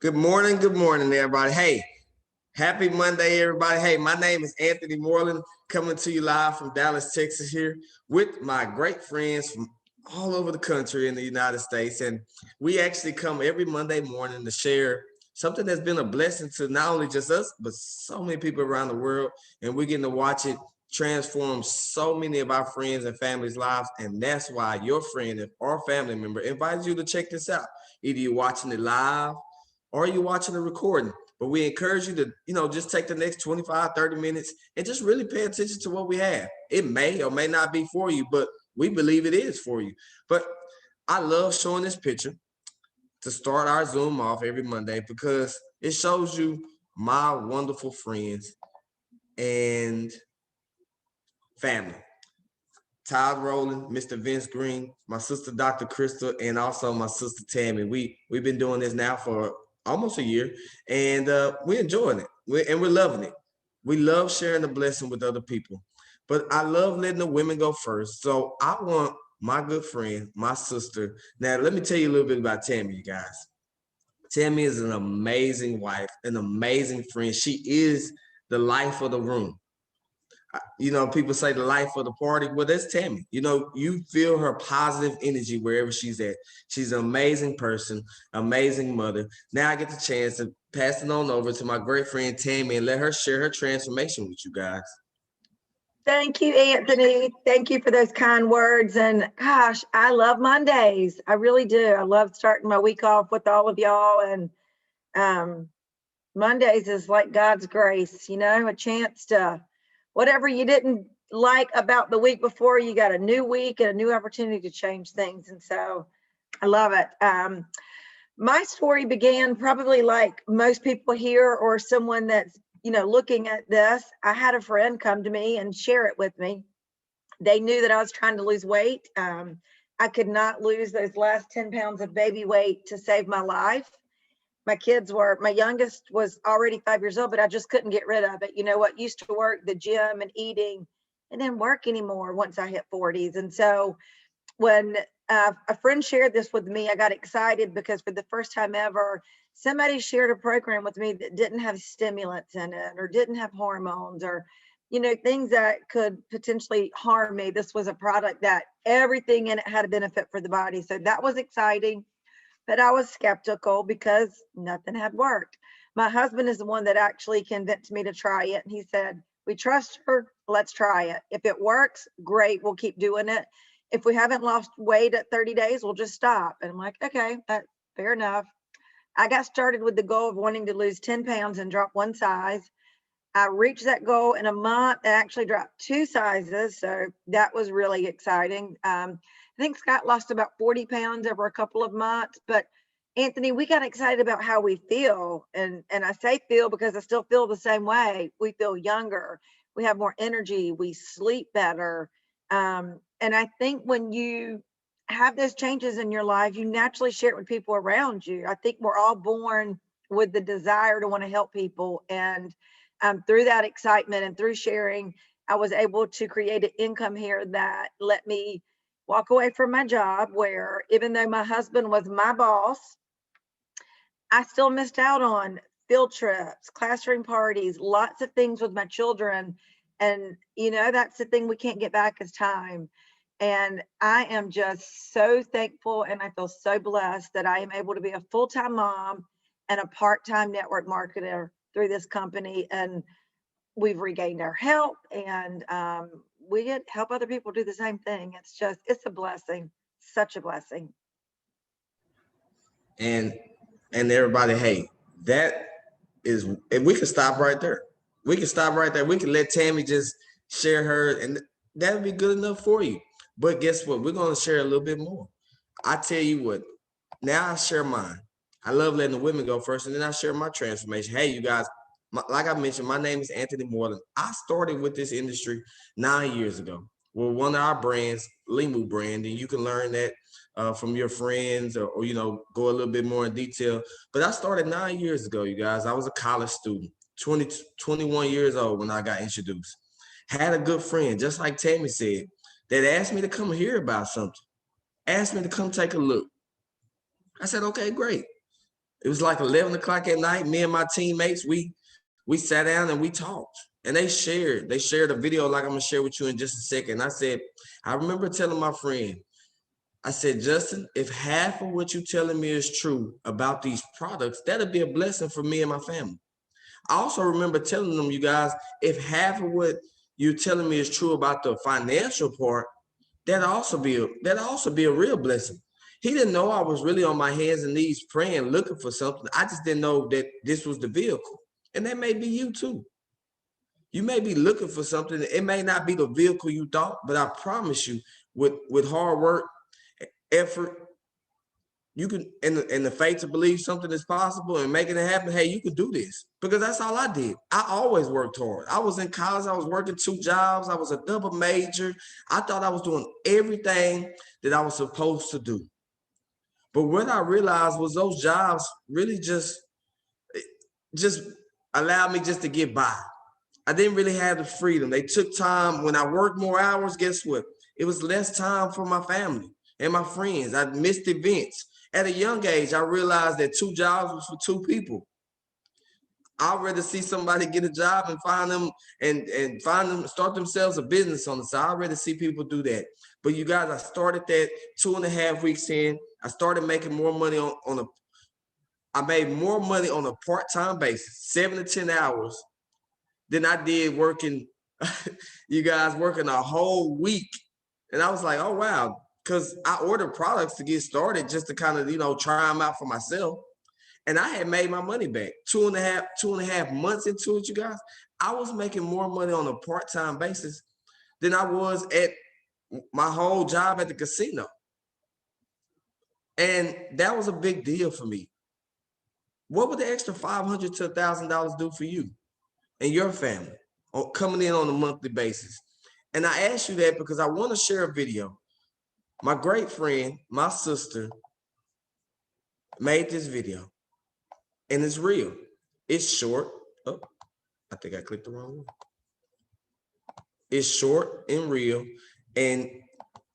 Good morning, everybody. Hey, happy Monday, everybody. Hey, my name is Anthony Moreland, coming to you live from Dallas, Texas, here with my great friends from all over the country in the United States. And we actually come every Monday morning to share something that's been a blessing to not only just us, but so many people around the world. And we're getting to watch it transform so many of our friends and families' lives. And that's why your friend or family member invites you to check this out. Either you're watching it live or you're watching the recording. But we encourage you to, just take the next 25, 30 minutes and just really pay attention to what we have. It may or may not be for you, but we believe it is for you. But I love showing this picture to start our Zoom off every Monday because it shows you my wonderful friends and family. Todd Rowland, Mr. Vince Green, my sister Dr. Kristal, and also my sister Tammy. We've been doing this now for almost a year, and we're enjoying it. We're loving it. We love sharing the blessing with other people, but I love letting the women go first. So I want my good friend, my sister. Now, let me tell you a little bit about Tammy, you guys. Tammy is an amazing wife, an amazing friend. She is the life of the room. People say the life of the party. Well, that's Tammy. You feel her positive energy wherever she's at. She's an amazing person, amazing mother. Now I get the chance to pass it on over to my great friend Tammy and let her share her transformation with you guys. Thank you, Anthony. Thank you for those kind words. And gosh, I love Mondays. I really do. I love starting my week off with all of y'all. And Mondays is like God's grace, a chance to whatever you didn't like about the week before, you got a new week and a new opportunity to change things. And so I love it. My story began probably like most people here or someone that's, looking at this. I had a friend come to me and share it with me. They knew that I was trying to lose weight. I could not lose those last 10 pounds of baby weight to save my life. My youngest was already 5 years old, but I just couldn't get rid of it. What used to work, the gym and eating, it didn't work anymore once I hit 40s. And so when a friend shared this with me, I got excited because for the first time ever, somebody shared a program with me that didn't have stimulants in it or didn't have hormones or, things that could potentially harm me. This was a product that everything in it had a benefit for the body. So that was exciting. But I was skeptical because nothing had worked. My husband is the one that actually convinced me to try it. And he said, we trust her, let's try it. If it works, great, we'll keep doing it. If we haven't lost weight at 30 days, we'll just stop. And I'm like, okay, that's fair enough. I got started with the goal of wanting to lose 10 pounds and drop one size. I reached that goal in a month and actually dropped 2 sizes. So that was really exciting. I think Scott lost about 40 pounds over a couple of months, but Anthony, we got excited about how we feel. And I say feel because I still feel the same way. We feel younger. We have more energy. We sleep better. And I think when you have those changes in your life, you naturally share it with people around you. I think we're all born with the desire to want to help people. And through that excitement and through sharing, I was able to create an income here that let me walk away from my job where even though my husband was my boss, I still missed out on field trips, classroom parties, lots of things with my children. And, that's the thing we can't get back is time. And I am just so thankful and I feel so blessed that I am able to be a full-time mom and a part-time network marketer through this company. And we've regained our health and we get help other people do the same thing. It's a blessing, such a blessing. And everybody, hey, that is, if we can stop right there. We can stop right there. We can let Tammy just share her, and that would be good enough for you. But guess what? We're going to share a little bit more. I tell you what, now I share mine. I love letting the women go first, and then I share my transformation. Hey, you guys, like I mentioned, my name is Anthony Moreland. I started with this industry 9 years ago. Well, one of our brands, Limu brand, and you can learn that from your friends or go a little bit more in detail. But I started 9 years ago, you guys. I was a college student, 21 years old when I got introduced. Had a good friend, just like Tammy said, that asked me to come hear about something, asked me to come take a look. I said, okay, great. It was like 11 o'clock at night. Me and my teammates, we sat down and we talked. And they shared a video like I'm gonna share with you in just a second. I said, I remember telling my friend, I said, Justin, if half of what you're telling me is true about these products, that'll be a blessing for me and my family. I also remember telling them, you guys, if half of what you're telling me is true about the financial part, that'll also be a real blessing. He didn't know I was really on my hands and knees praying, looking for something. I just didn't know that this was the vehicle. And that may be you too. You may be looking for something. It may not be the vehicle you thought, but I promise you, with hard work, effort, you can and the faith to believe something is possible and making it happen. Hey, you can do this, because that's all I did. I always worked hard. I was in college. I was working 2 jobs. I was a double major. I thought I was doing everything that I was supposed to do. But what I realized was those jobs really just allowed me just to get by. I didn't really have the freedom. They took time. When I worked more hours, guess what? It was less time for my family and my friends. I missed events. At a young age, I realized that 2 jobs was for 2 people. I'd rather see somebody get a job and find them and find them start themselves a business on the side. I'd rather see people do that. But you guys, I started that 2.5 weeks in. I started making more money I made more money on a part-time basis, 7 to 10 hours, than I did working, you guys, working a whole week. And I was like, oh, wow. Because I ordered products to get started just to kind of, try them out for myself. And I had made my money back. 2.5 months into it, you guys, I was making more money on a part-time basis than I was at my whole job at the casino. And that was a big deal for me. What would the extra $500 to $1,000 do for you and your family coming in on a monthly basis? And I asked you that because I want to share a video. My great friend, my sister, made this video, and it's real. It's short. Oh, I think I clicked the wrong one. It's short and real, and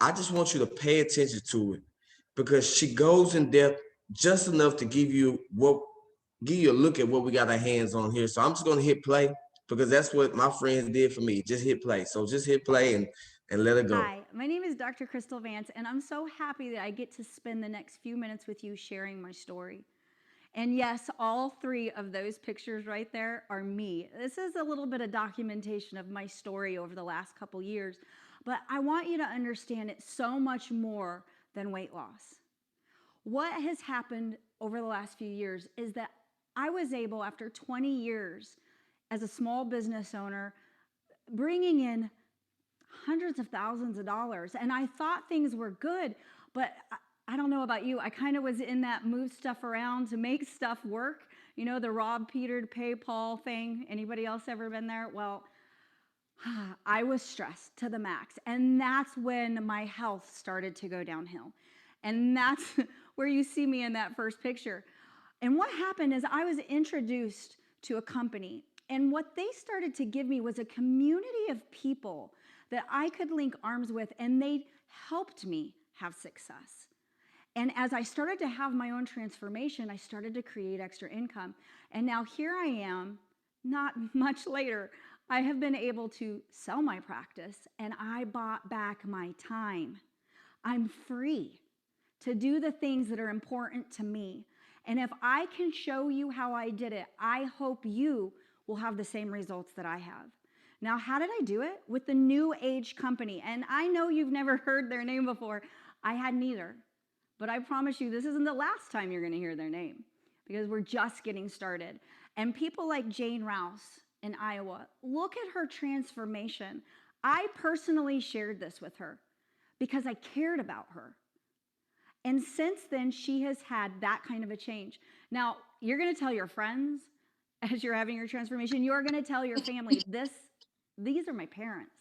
I just want you to pay attention to it because she goes in depth just enough to give you a look at what we got our hands on here. So I'm just going to hit play because that's what my friends did for me. Just hit play. So just hit play and let it go. Hi, my name is Dr. Kristal Vance, and I'm so happy that I get to spend the next few minutes with you sharing my story. And yes, all 3 of those pictures right there are me. This is a little bit of documentation of my story over the last couple years, but I want you to understand it's so much more than weight loss. What has happened over the last few years is that I was able, after 20 years as a small business owner, bringing in hundreds of thousands of dollars, and I thought things were good, but I don't know about you. I kind of was in that move stuff around to make stuff work. You know, the rob Peter to pay Paul thing. Anybody else ever been there? Well, I was stressed to the max. And that's when my health started to go downhill. And that's where you see me in that first picture. And what happened is I was introduced to a company. And what they started to give me was a community of people that I could link arms with. And they helped me have success. And as I started to have my own transformation, I started to create extra income. And now here I am, not much later, I have been able to sell my practice and I bought back my time. I'm free to do the things that are important to me. And if I can show you how I did it, I hope you will have the same results that I have. Now, how did I do it? With the NewAge company. And I know you've never heard their name before. I hadn't either. But I promise you, this isn't the last time you're going to hear their name because we're just getting started. And people like Jane Rouse in Iowa, look at her transformation. I personally shared this with her because I cared about her. And since then, she has had that kind of a change. Now, you're going to tell your friends as you're having your transformation, you're going to tell your family, these are my parents.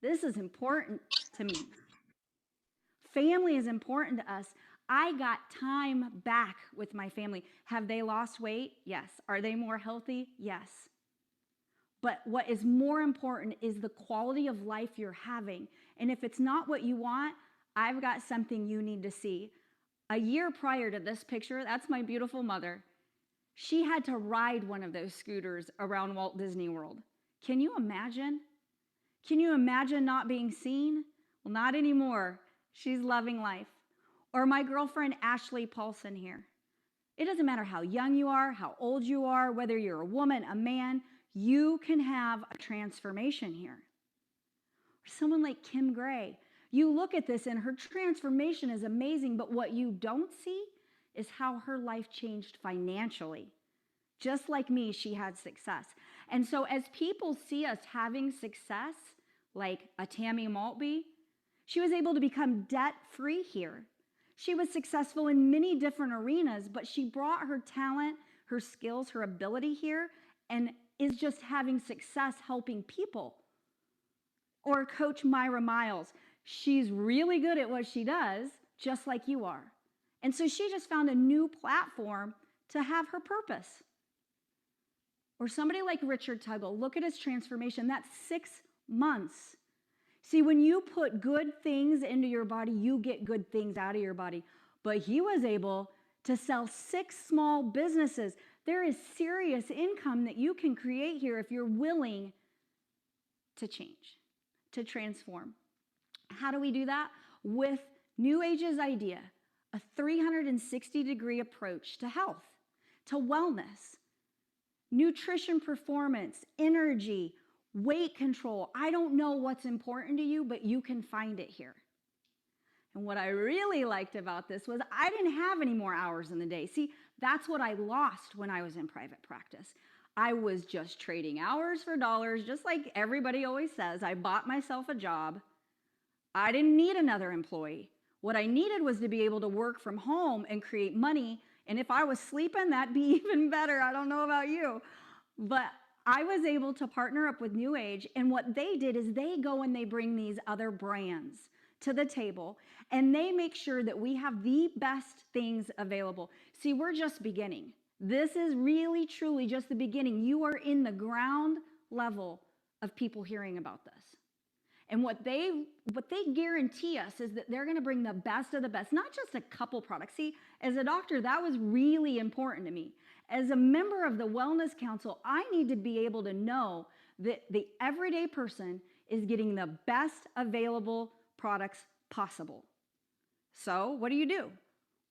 This is important to me. Family is important to us. I got time back with my family. Have they lost weight? Yes. Are they more healthy? Yes. But what is more important is the quality of life you're having. And if it's not what you want, I've got something you need to see. A year prior to this picture, that's my beautiful mother. She had to ride one of those scooters around Walt Disney World. Can you imagine? Can you imagine not being seen? Well, not anymore. She's loving life. Or my girlfriend, Ashley Paulson here. It doesn't matter how young you are, how old you are, whether you're a woman, a man, you can have a transformation here. Or someone like Kim Gray. You look at this and her transformation is amazing, but what you don't see is how her life changed financially. Just like me, she had success. And so as people see us having success, like a Tammy Maltby, she was able to become debt-free here. She was successful in many different arenas, but she brought her talent, her skills, her ability here, and is just having success helping people. Or Coach Myra Miles. She's really good at what she does, just like you are. And so she just found a new platform to have her purpose. Or somebody like Richard Tuggle, look at his transformation. That's 6 months. See, when you put good things into your body, you get good things out of your body. But he was able to sell 6 small businesses. There is serious income that you can create here if you're willing to change, to transform. How do we do that? With NewAge's idea, a 360-degree approach to health, to wellness, nutrition performance, energy, weight control. I don't know what's important to you, but you can find it here. And what I really liked about this was I didn't have any more hours in the day. See, that's what I lost when I was in private practice. I was just trading hours for dollars, just like everybody always says. I bought myself a job. I didn't need another employee. What I needed was to be able to work from home and create money. And if I was sleeping, that'd be even better. I don't know about you. But I was able to partner up with NewAge, and what they did is they go and they bring these other brands to the table, and they make sure that we have the best things available. See, we're just beginning. This is really, truly just the beginning. You are in the ground level of people hearing about this. And what they guarantee us is that they're going to bring the best of the best, not just a couple products. See, as a doctor, that was really important to me. As a member of the Wellness Council, I need to be able to know that the everyday person is getting the best available products possible. So what do?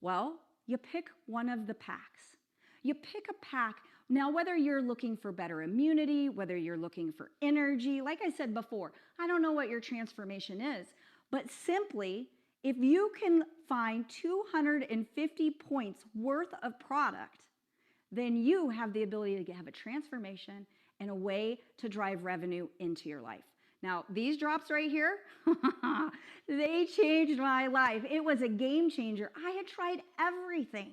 Well, you pick one of the packs. You pick a pack. Now, whether you're looking for better immunity, whether you're looking for energy, like I said before, I don't know what your transformation is, but simply, if you can find 250 points worth of product, then you have the ability to have a transformation and a way to drive revenue into your life. Now, these drops right here, they changed my life. It was a game changer. I had tried everything.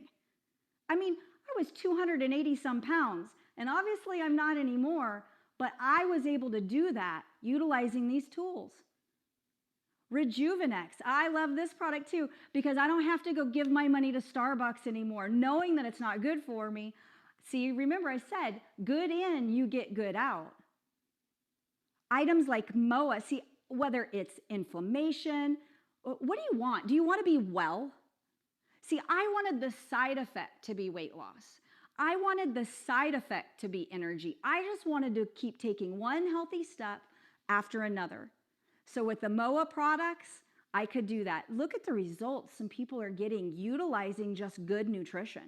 I mean, I was 280 some pounds, and obviously I'm not anymore, but I was able to do that utilizing these tools. Rejuvenex, I love this product too, because I don't have to go give my money to Starbucks anymore, knowing that it's not good for me. See, remember I said, good in, you get good out. Items like MOA, see, whether it's inflammation, what do you want? Do you want to be well? See, I wanted the side effect to be weight loss. I wanted the side effect to be energy. I just wanted to keep taking one healthy step after another. So with the MOA products, I could do that. Look at the results some people are getting utilizing just good nutrition.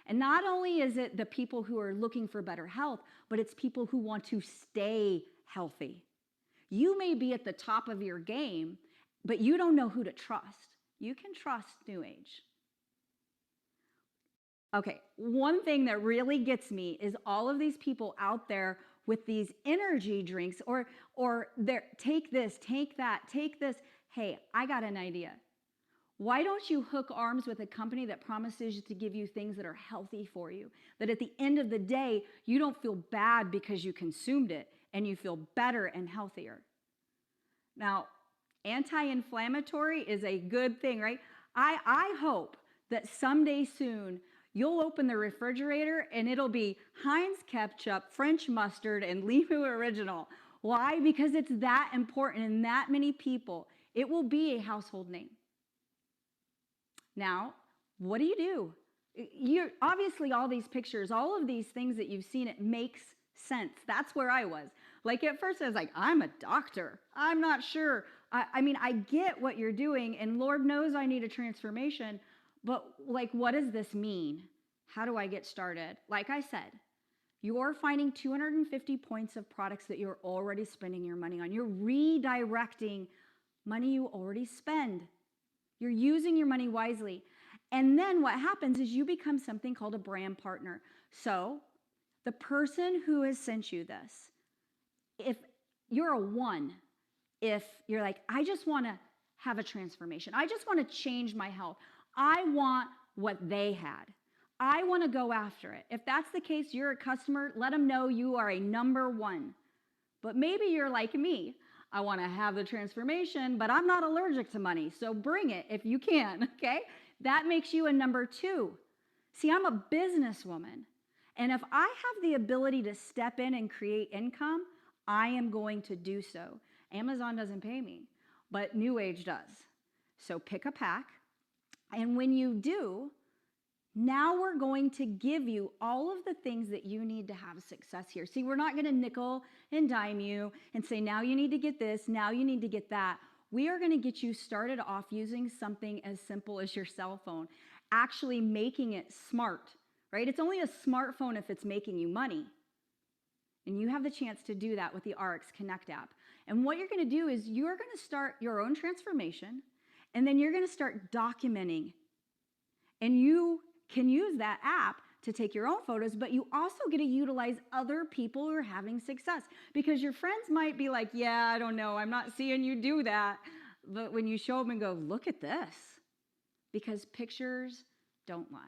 And not only is it the people who are looking for better health, but it's people who want to stay healthy. You may be at the top of your game, but you don't know who to trust. You can trust NewAge. Okay, one thing that really gets me is all of these people out there with these energy drinks or they're take this, take that, take this. Hey, I got an idea. Why don't you hook arms with a company that promises to give you things that are healthy for you? That at the end of the day, you don't feel bad because you consumed it and you feel better and healthier. Now, anti-inflammatory is a good thing, right? I hope that someday soon you'll open the refrigerator and it'll be Heinz ketchup, French mustard, and Limu Original. Why? Because it's that important and that many people. It will be a household name. Now, what do? You're obviously all these pictures, all of these things that you've seen, it makes sense. That's where I was. Like at first I was like, I'm a doctor. I'm not sure. I mean, I get what you're doing, and Lord knows I need a transformation, but like, what does this mean? How do I get started? Like I said, you're finding 250 points of products that you're already spending your money on. You're redirecting money you already spend. You're using your money wisely. And then what happens is you become something called a brand partner. So the person who has sent you this, if you're a one, if you're like, I just want to have a transformation, I just want to change my health, I want what they had, I want to go after it. If that's the case, you're a customer, let them know you are a number one. But maybe you're like me. I want to have the transformation, but I'm not allergic to money. So bring it if you can, okay? That makes you a number two. See, I'm a businesswoman. And if I have the ability to step in and create income, I am going to do so. Amazon doesn't pay me, but NewAge does. So pick a pack. And when you do, now we're going to give you all of the things that you need to have success here. See, we're not going to nickel and dime you and say, now you need to get this, now you need to get that. We are going to get you started off using something as simple as your cell phone, actually making it smart, right? It's only a smartphone if it's making you money. And you have the chance to do that with the RX Connect app. And what you're going to do is you're going to start your own transformation, and then you're going to start documenting. And you can use that app to take your own photos, but you also get to utilize other people who are having success, because your friends might be like, yeah, I don't know, I'm not seeing you do that. But when you show them and go, look at this, because pictures don't lie.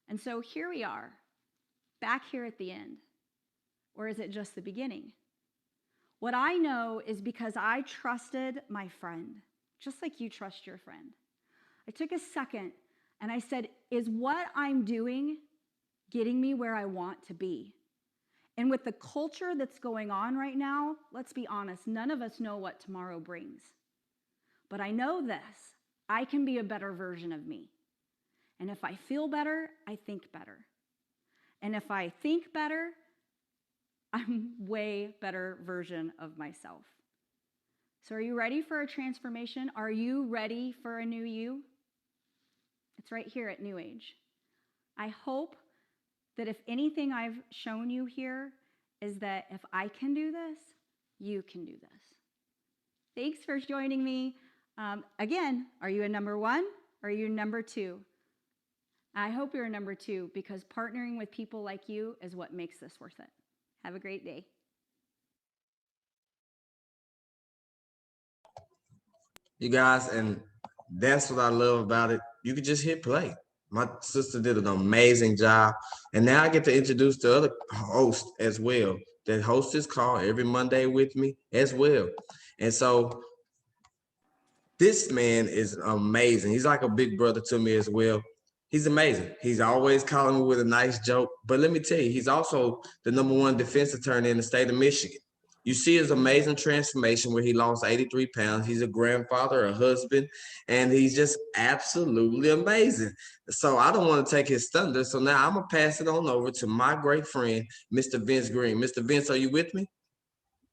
And so here we are, back here at the end. Or is it just the beginning? What I know is because I trusted my friend, just like you trust your friend. I took a second and I said, is what I'm doing getting me where I want to be? And with the culture that's going on right now, let's be honest, none of us know what tomorrow brings. But I know this, I can be a better version of me. And if I feel better, I think better. And if I think better, I'm way better version of myself. So are you ready for a transformation? Are you ready for a new you? It's right here at NewAge. I hope that if anything I've shown you here is that if I can do this, you can do this. Thanks for joining me. Again, are you a number one or are you number two? I hope you're a number two, because partnering with people like you is what makes this worth it. Have a great day. You guys, and that's what I love about it. You could just hit play. My sister did an amazing job. And now I get to introduce the other host as well that hosts this call every Monday with me as well. And so this man is amazing. He's like a big brother to me as well. He's amazing. He's always calling me with a nice joke. But let me tell you, he's also the #1 defense attorney in the state of Michigan. You see his amazing transformation where he lost 83 pounds. He's a grandfather, a husband, and he's just absolutely amazing. So I don't want to take his thunder. So now I'm going to pass it on over to my great friend, Mr. Vince Green. Mr. Vince, are you with me?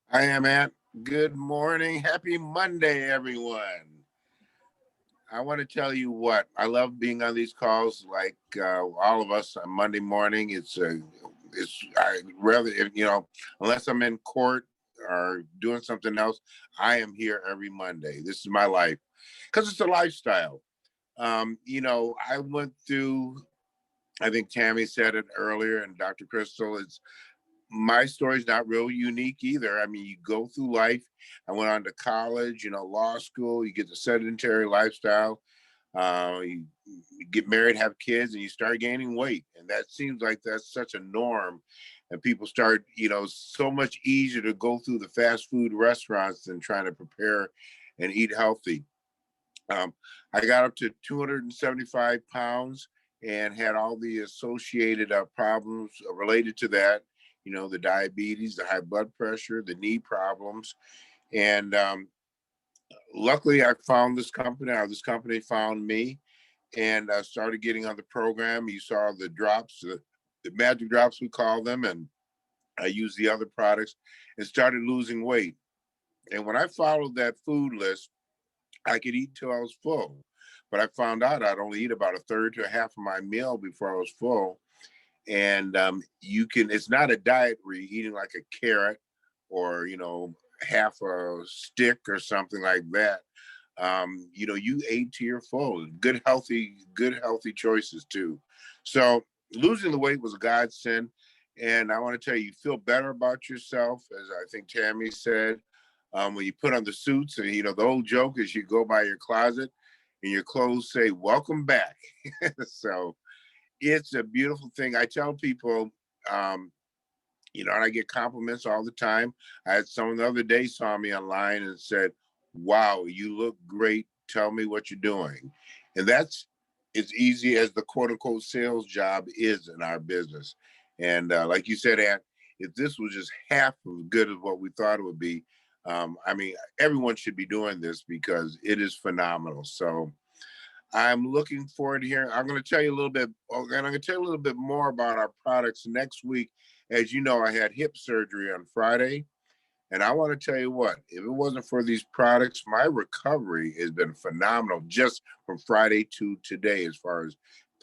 I am, Ant. Good morning. Happy Monday, everyone. I want to tell you what, I love being on these calls like all of us on Monday morning. I rather, unless I'm in court or doing something else, I am here every Monday. This is my life because it's a lifestyle. I went through, I think Tammy said it earlier, and Dr. Kristal, my story's not real unique either. I mean, you go through life. I went on to college, law school, you get the sedentary lifestyle. You get married, have kids, and you start gaining weight. And that seems like that's such a norm. And people start, so much easier to go through the fast food restaurants than trying to prepare and eat healthy. I got up to 275 pounds and had all the associated problems related to that. The diabetes, the high blood pressure, the knee problems. And luckily I found this company, or this company found me. and started getting on the program. You saw the drops, the magic drops, we call them, and I used the other products and started losing weight. And when I followed that food list, I could eat till I was full. But I found out I'd only eat about a third to a half of my meal before I was full. And it's not a diet where you're eating like a carrot or, half a stick or something like that. You ate to your full. Good, healthy choices too. So losing the weight was a godsend. And I want to tell you, you feel better about yourself, as I think Tammy said. When you put on the suits, and the old joke is you go by your closet and your clothes say "Welcome back." So it's a beautiful thing. I tell people, and I get compliments all the time. I had someone the other day saw me online and said, "Wow, you look great. Tell me what you're doing." And that's as easy as the quote unquote sales job is in our business. And like you said, Aunt, if this was just half as good as what we thought it would be, everyone should be doing this because it is phenomenal. So I'm looking forward to hearing. I'm going to tell you a little bit, and I'm going to tell you a little bit more about our products next week. As you know, I had hip surgery on Friday, and I want to tell you what, if it wasn't for these products, my recovery has been phenomenal just from Friday to today, as far as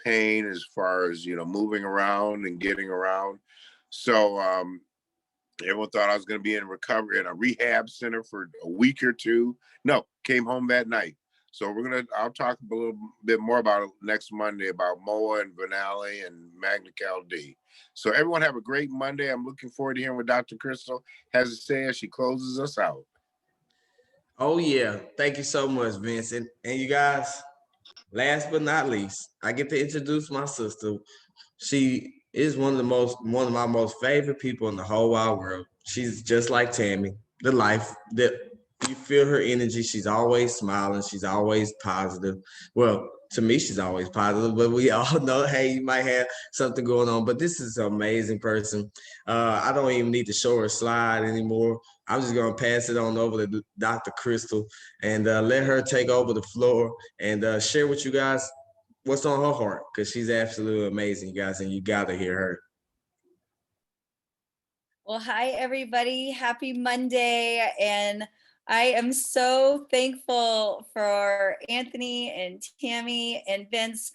pain, as far as, moving around and getting around. So, everyone thought I was going to be in recovery in a rehab center for a week or two. No, came home that night. So I'll talk a little bit more about it next Monday about MOA and Vinale and Magna Cal D. So everyone have a great Monday. I'm looking forward to hearing what Dr. Kristal has to say as she closes us out. Oh yeah. Thank you so much, Vincent. And you guys, last but not least, I get to introduce my sister. She is one of my most favorite people in the whole wide world. She's just like Tammy, the life that you feel her energy. She's always smiling. She's always positive. Well, to me, she's always positive, but we all know, hey, you might have something going on. But this is an amazing person. I don't even need to show her slide anymore. I'm just gonna pass it on over to Dr. Kristal and let her take over the floor and share with you guys what's on her heart, because she's absolutely amazing, you guys, and you gotta hear her. Well, hi, everybody. Happy Monday. And I am so thankful for Anthony and Tammy and Vince.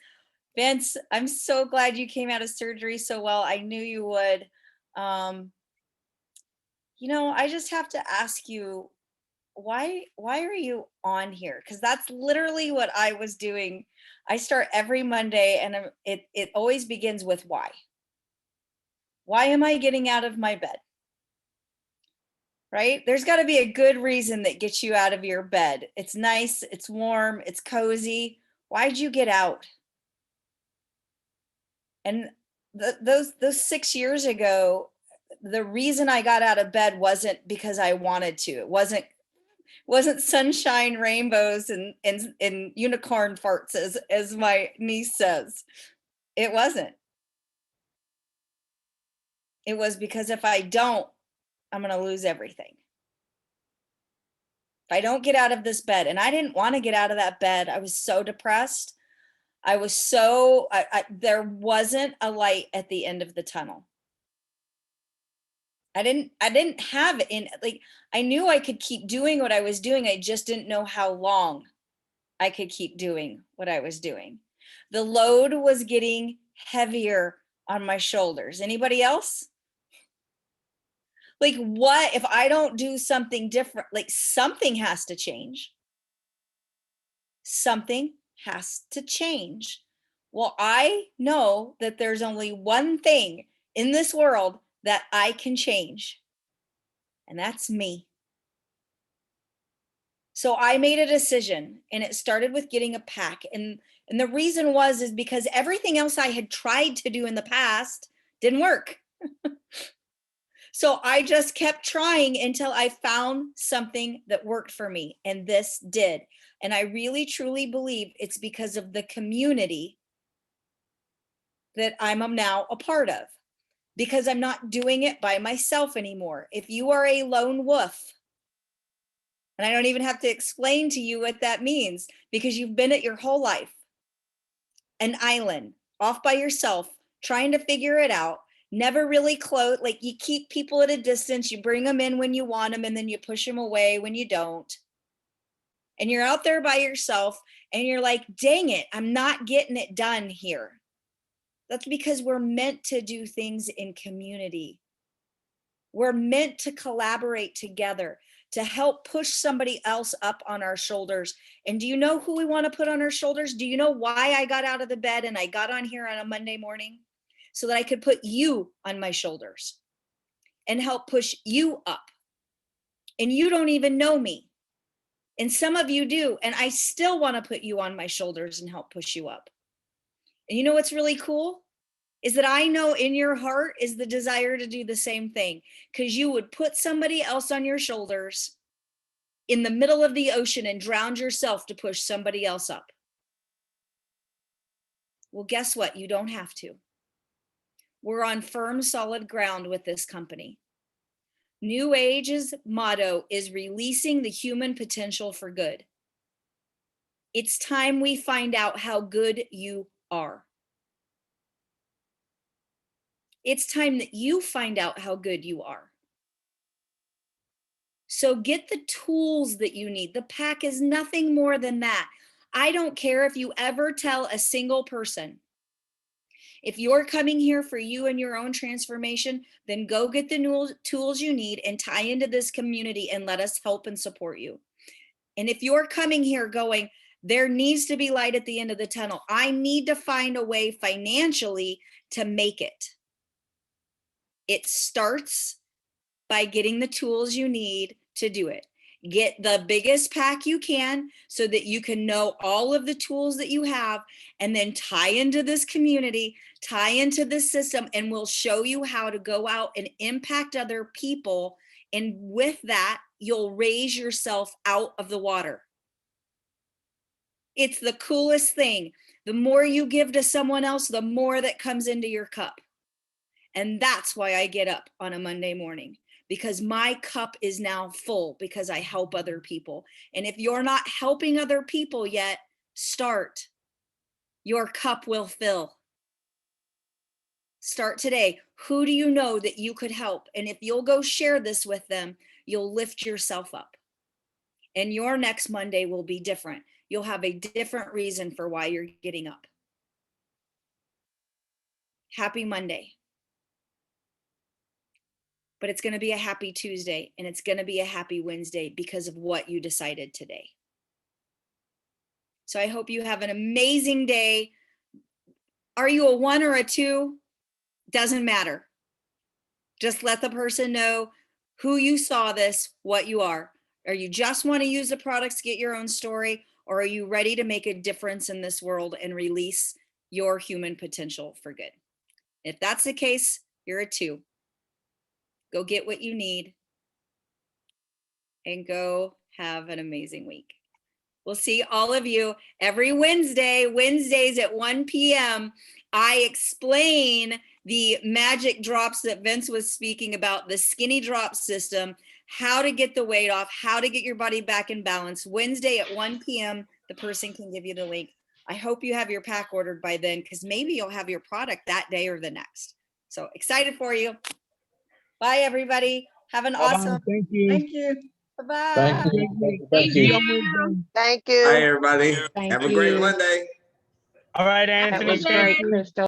Vince, I'm so glad you came out of surgery so well. I knew you would. I just have to ask you, why are you on here? Because that's literally what I was doing. I start every Monday, and it always begins with why. Why am I getting out of my bed? Right? There's got to be a good reason that gets you out of your bed. It's nice, it's warm, it's cozy. Why'd you get out? And those 6 years ago, the reason I got out of bed wasn't because I wanted to. It wasn't sunshine, rainbows, and unicorn farts, as my niece says. It wasn't. It was because if I don't, I'm going to lose everything. If I don't get out of this bed, and I didn't want to get out of that bed, I was so depressed. I was so, there wasn't a light at the end of the tunnel. I didn't have I knew I could keep doing what I was doing. I just didn't know how long I could keep doing what I was doing. The load was getting heavier on my shoulders. Anybody else? What if I don't do something different? Something has to change. Something has to change. Well, I know that there's only one thing in this world that I can change, and that's me. So I made a decision, and it started with getting a pack. And the reason is because everything else I had tried to do in the past didn't work. So I just kept trying until I found something that worked for me, and this did. And I really, truly believe it's because of the community that I'm now a part of, because I'm not doing it by myself anymore. If you are a lone wolf, and I don't even have to explain to you what that means, because you've been it your whole life. an island off by yourself, trying to figure it out, never really close, like you keep people at a distance, you bring them in when you want them, and then you push them away when you don't. And you're out there by yourself and you're like, dang it, I'm not getting it done here. That's because we're meant to do things in community. We're meant to collaborate together to help push somebody else up on our shoulders. And do you know who we want to put on our shoulders? Do you know why I got out of the bed and I got on here on a Monday morning? So that I could put you on my shoulders and help push you up. And you don't even know me. And some of you do. And I still want to put you on my shoulders and help push you up. And you know what's really cool? Is that I know in your heart is the desire to do the same thing, because you would put somebody else on your shoulders in the middle of the ocean and drown yourself to push somebody else up. Well, guess what? You don't have to. We're on firm, solid ground with this company. NewAge's motto is releasing the human potential for good. It's time we find out how good you are. It's time that you find out how good you are. So get the tools that you need. The pack is nothing more than that. I don't care if you ever tell a single person. If you're coming here for you and your own transformation, then go get the new tools you need and tie into this community and let us help and support you. And if you're coming here going, there needs to be light at the end of the tunnel, I need to find a way financially to make it. It starts by getting the tools you need to do it. Get the biggest pack you can so that you can know all of the tools that you have, and then tie into this community, tie into this system, and we'll show you how to go out and impact other people. And with that, you'll raise yourself out of the water. It's the coolest thing. The more you give to someone else, the more that comes into your cup. And that's why I get up on a Monday morning, because my cup is now full because I help other people. And if you're not helping other people yet, start. Your cup will fill. Start today. Who do you know that you could help? And if you'll go share this with them, you'll lift yourself up. And your next Monday will be different. You'll have a different reason for why you're getting up. Happy Monday. But it's going to be a happy Tuesday, and it's going to be a happy Wednesday because of what you decided today. So I hope you have an amazing day. Are you a 1 or a 2? Doesn't matter. Just let the person know who you saw this, what you are. Or you just want to use the products, get your own story, or are you ready to make a difference in this world and release your human potential for good? If that's the case, you're a 2. Go get what you need and go have an amazing week. We'll see all of you every Wednesday. Wednesdays at 1 p.m. I explain the magic drops that Vance was speaking about, the skinny drop system, how to get the weight off, how to get your body back in balance. Wednesday at 1 p.m. the person can give you the link. I hope you have your pack ordered by then, because maybe you'll have your product that day or the next. So excited for you. Bye, everybody. Have an awesome. Thank you. Thank you. Bye-bye. Thank you. Thank you. Hi, everybody. Have a great Monday. All right, That Anthony. was great, Kristal.